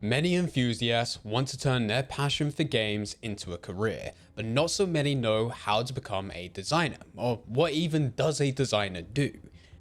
Many enthusiasts want to turn their passion for games into a career, but not so many know how to become a designer, or what even does a designer do.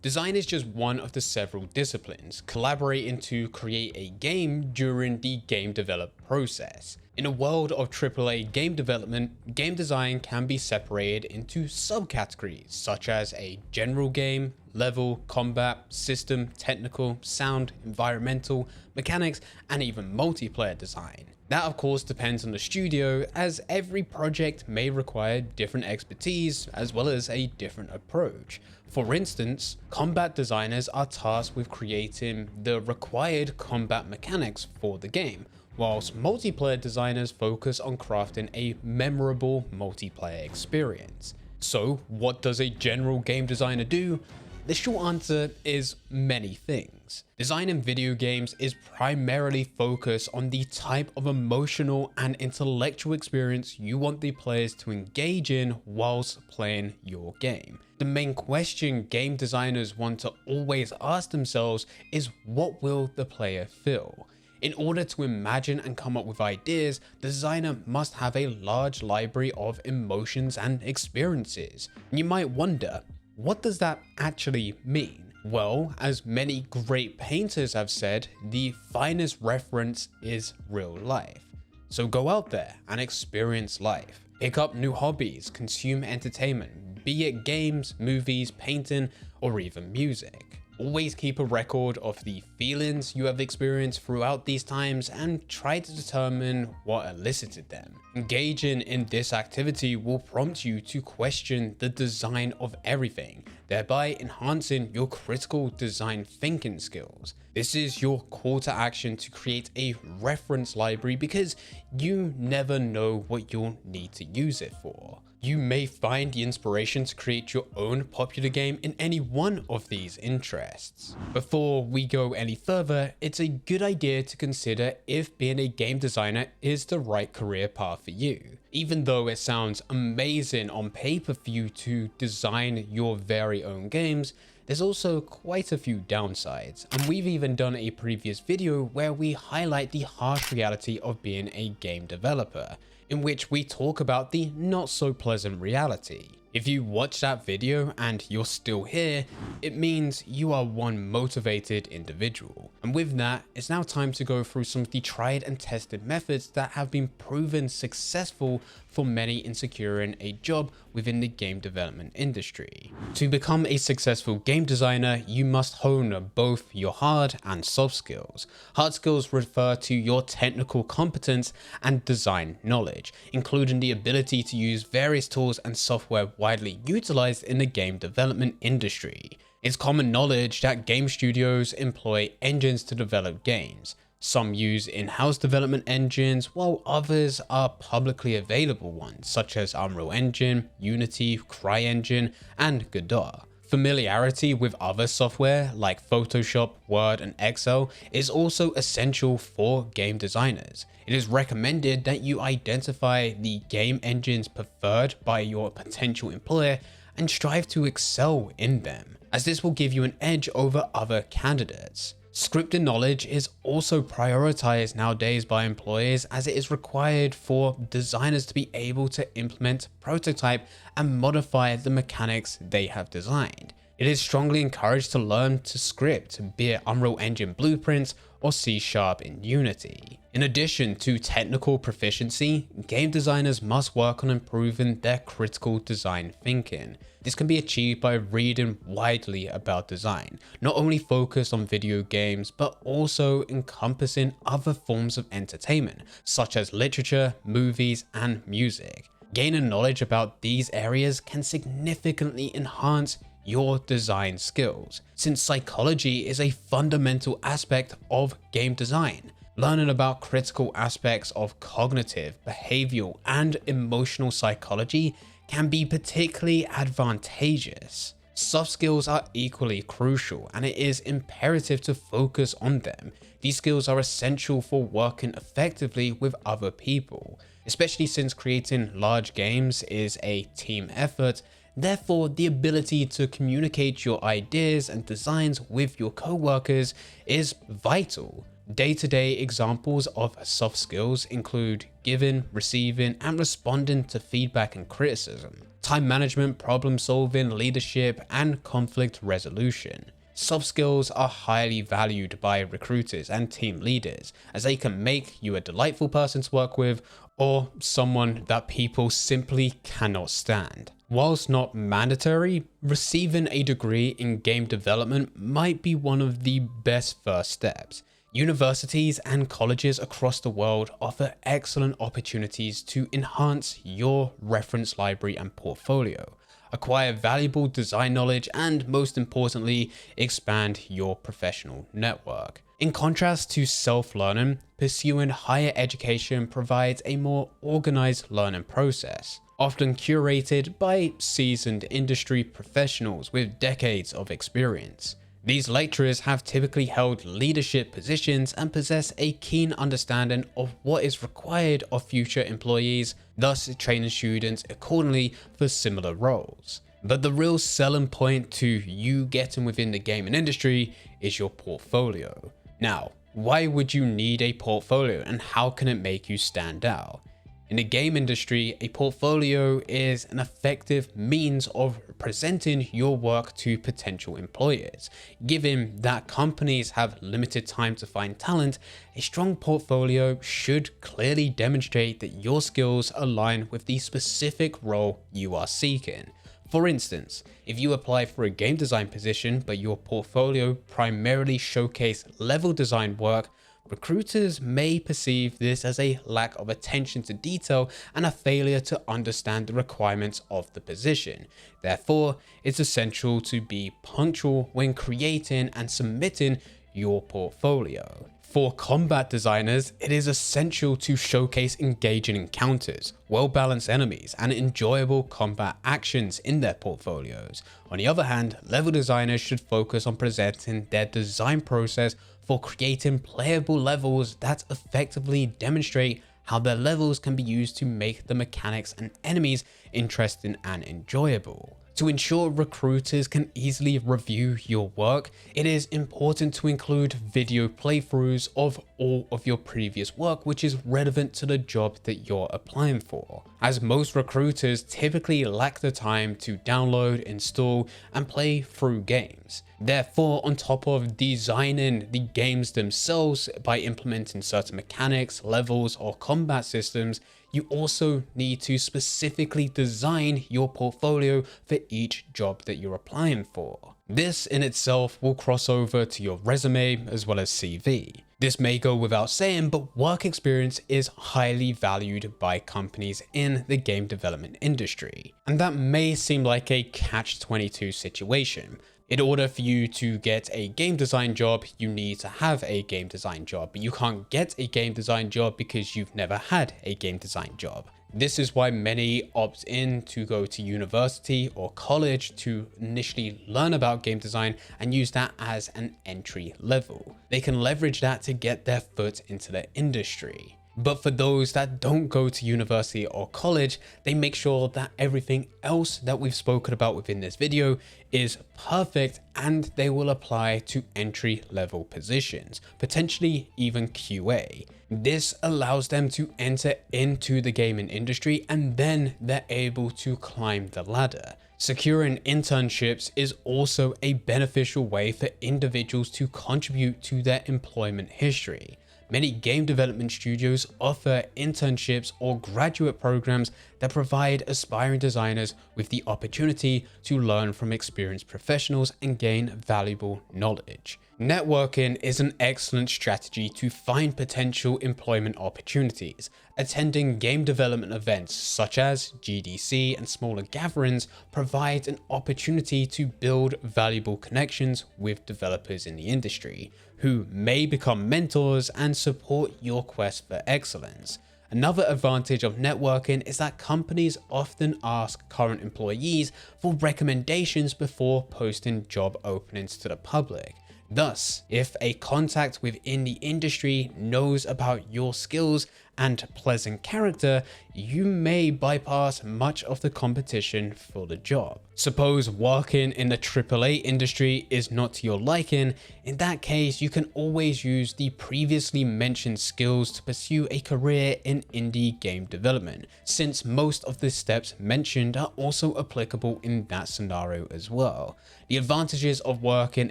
Design is just one of the several disciplines collaborating to create a game during the game development process. In a world of AAA game development, game design can be separated into subcategories such as a general game, level, combat, system, technical, sound, environmental, mechanics, and even multiplayer design. That of course depends on the studio, as every project may require different expertise as well as a different approach. For instance, combat designers are tasked with creating the required combat mechanics for the game, whilst multiplayer designers focus on crafting a memorable multiplayer experience. So what does a general game designer do? The short answer is many things. Design in video games is primarily focused on the type of emotional and intellectual experience you want the players to engage in whilst playing your game. The main question game designers want to always ask themselves is, what will the player feel? In order to imagine and come up with ideas, the designer must have a large library of emotions and experiences. You might wonder, what does that actually mean? Well, as many great painters have said, the finest reference is real life. So go out there and experience life. Pick up new hobbies, consume entertainment, be it games, movies, painting, or even music. Always keep a record of the feelings you have experienced throughout these times and try to determine what elicited them. Engaging in this activity will prompt you to question the design of everything, thereby enhancing your critical design thinking skills. This is your call to action to create a reference library, because you never know what you'll need to use it for. You may find the inspiration to create your own popular game in any one of these interests. Before we go any further, it's a good idea to consider if being a game designer is the right career path for you. Even though it sounds amazing on paper for you to design your very own games, there's also quite a few downsides, and we've even done a previous video where we highlight the harsh reality of being a game developer, in which we talk about the not so pleasant reality. If you watch that video and you're still here, it means you are one motivated individual. And with that, it's now time to go through some of the tried and tested methods that have been proven successful for many in securing a job within the game development industry. To become a successful game designer, you must hone both your hard and soft skills. Hard skills refer to your technical competence and design knowledge, including the ability to use various tools and software widely utilized in the game development industry. It's common knowledge that game studios employ engines to develop games. Some use in-house development engines, while others are publicly available ones such as Unreal Engine, Unity, CryEngine, and Godot. Familiarity with other software like Photoshop, Word, and Excel is also essential for game designers. It is recommended that you identify the game engines preferred by your potential employer and strive to excel in them, as this will give you an edge over other candidates. Scripting knowledge is also prioritized nowadays by employers, as it is required for designers to be able to implement, prototype, and modify the mechanics they have designed. It is strongly encouraged to learn to script, be it Unreal Engine blueprints or C# in Unity. In addition to technical proficiency, game designers must work on improving their critical design thinking. This can be achieved by reading widely about design, not only focused on video games, but also encompassing other forms of entertainment, such as literature, movies, and music. Gaining knowledge about these areas can significantly enhance your design skills, since psychology is a fundamental aspect of game design. Learning about critical aspects of cognitive, behavioral, and emotional psychology can be particularly advantageous. Soft skills are equally crucial, and it is imperative to focus on them. These skills are essential for working effectively with other people, especially since creating large games is a team effort. Therefore, the ability to communicate your ideas and designs with your co-workers is vital. Day-to-day examples of soft skills include giving, receiving, and responding to feedback and criticism, time management, problem solving, leadership, and conflict resolution. Soft skills are highly valued by recruiters and team leaders, as they can make you a delightful person to work with or someone that people simply cannot stand. Whilst not mandatory, receiving a degree in game development might be one of the best first steps. Universities and colleges across the world offer excellent opportunities to enhance your reference library and portfolio, acquire valuable design knowledge, and most importantly, expand your professional network. In contrast to self-learning, pursuing higher education provides a more organized learning process, often curated by seasoned industry professionals with decades of experience. These lecturers have typically held leadership positions and possess a keen understanding of what is required of future employees, thus training students accordingly for similar roles. But the real selling point to you getting within the gaming industry is your portfolio. Now, why would you need a portfolio and how can it make you stand out? In the game industry, a portfolio is an effective means of presenting your work to potential employers. Given that companies have limited time to find talent, a strong portfolio should clearly demonstrate that your skills align with the specific role you are seeking. For instance, if you apply for a game design position but your portfolio primarily showcases level design work, recruiters may perceive this as a lack of attention to detail and a failure to understand the requirements of the position. Therefore, it's essential to be punctual when creating and submitting your portfolio. For combat designers, it is essential to showcase engaging encounters, well-balanced enemies, and enjoyable combat actions in their portfolios. On the other hand, level designers should focus on presenting their design process for creating playable levels that effectively demonstrate how their levels can be used to make the mechanics and enemies interesting and enjoyable. To ensure recruiters can easily review your work, it is important to include video playthroughs of all of your previous work which is relevant to the job that you're applying for, as most recruiters typically lack the time to download, install, and play through games. Therefore, on top of designing the games themselves by implementing certain mechanics, levels, or combat systems, you also need to specifically design your portfolio for each job that you're applying for. This in itself will cross over to your resume as well as CV. This may go without saying, but work experience is highly valued by companies in the game development industry. And that may seem like a catch-22 situation. In order for you to get a game design job, you need to have a game design job, but you can't get a game design job because you've never had a game design job. This is why many opt in to go to university or college to initially learn about game design and use that as an entry level. They can leverage that to get their foot into the industry. But for those that don't go to university or college, they make sure that everything else that we've spoken about within this video is perfect and they will apply to entry-level positions, potentially even QA. This allows them to enter into the gaming industry and then they're able to climb the ladder. Securing internships is also a beneficial way for individuals to contribute to their employment history. Many game development studios offer internships or graduate programs that provide aspiring designers with the opportunity to learn from experienced professionals and gain valuable knowledge. Networking is an excellent strategy to find potential employment opportunities. Attending game development events such as GDC and smaller gatherings provide an opportunity to build valuable connections with developers in the industry, who may become mentors and support your quest for excellence. Another advantage of networking is that companies often ask current employees for recommendations before posting job openings to the public. Thus, if a contact within the industry knows about your skills and pleasant character, you may bypass much of the competition for the job. Suppose working in the AAA industry is not to your liking. In that case, you can always use the previously mentioned skills to pursue a career in indie game development, since most of the steps mentioned are also applicable in that scenario as well. The advantages of working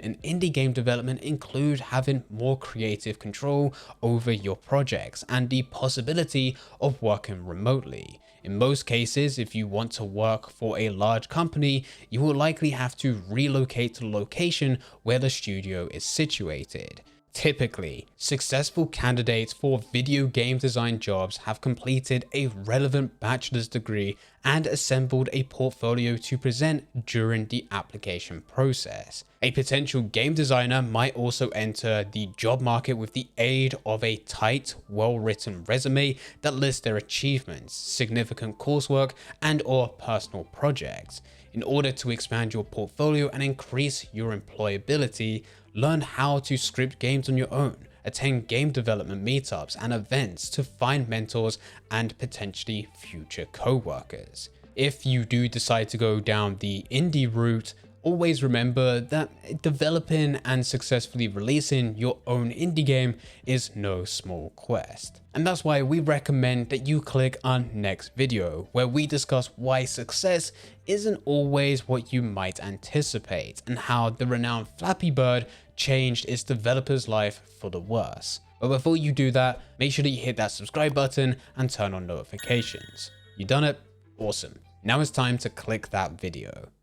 in indie game development include having more creative control over your projects and the possibility of working remotely. In most cases, if you want to work for a large company, you will likely have to relocate to the location where the studio is situated. Typically, successful candidates for video game design jobs have completed a relevant bachelor's degree and assembled a portfolio to present during the application process. A potential game designer might also enter the job market with the aid of a tight, well-written resume that lists their achievements, significant coursework, and/or personal projects. In order to expand your portfolio and increase your employability, learn how to script games on your own, attend game development meetups and events to find mentors and potentially future co-workers. If you do decide to go down the indie route, always remember that developing and successfully releasing your own indie game is no small quest. And that's why we recommend that you click on next video, where we discuss why success isn't always what you might anticipate and how the renowned Flappy Bird changed its developer's life for the worse. But before you do that, make sure that you hit that subscribe button and turn on notifications. You done it? Awesome. Now it's time to click that video.